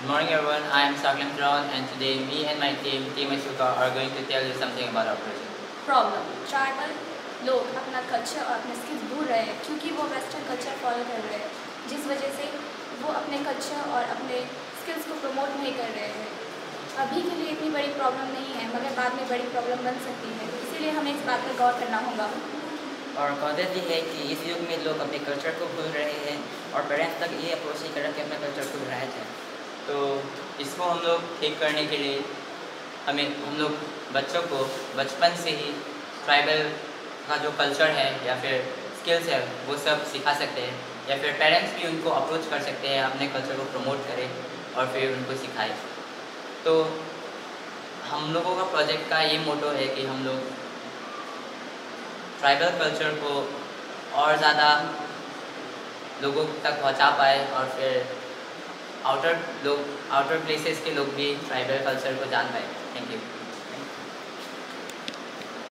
Good morning everyone, I am Saklam Traun and today me and my team Asuka, are going to tell you something about our project. Problem tribal लोग अपना culture और अपने skills भूल रहे हैं क्योंकि वो वेस्टर्न कल्चर फॉलो कर रहे हैं, जिस वजह से वो अपने कल्चर और अपने स्किल्स को प्रमोट नहीं कर रहे हैं। अभी के लिए इतनी बड़ी प्रॉब्लम नहीं है मगर बाद में बड़ी प्रॉब्लम बन सकती है, इसीलिए हमें इस बात पर गौर करना होगा। और कॉन्टेक्ट ये है कि इस युग में लोग अपने कल्चर को भूल रहे हैं और पेरेंट्स तक ये अप्रोच नहीं कर रहे कि अपने कल्चर को भुलाया जाए। तो इसको हम लोग ठीक करने के लिए हम लोग बच्चों को बचपन से ही ट्राइबल का जो कल्चर है या फिर स्किल्स है वो सब सिखा सकते हैं, या फिर पेरेंट्स भी उनको अप्रोच कर सकते हैं, अपने कल्चर को प्रमोट करें और फिर उनको सिखाएं। तो हम लोगों का प्रोजेक्ट का ये मोटो है कि हम लोग ट्राइबल कल्चर को और ज़्यादा लोगों तक पहुंचा पाए और फिर आउटर प्लेसेस के लोग भी ट्राइबल कल्चर को जान पाए। Thank you.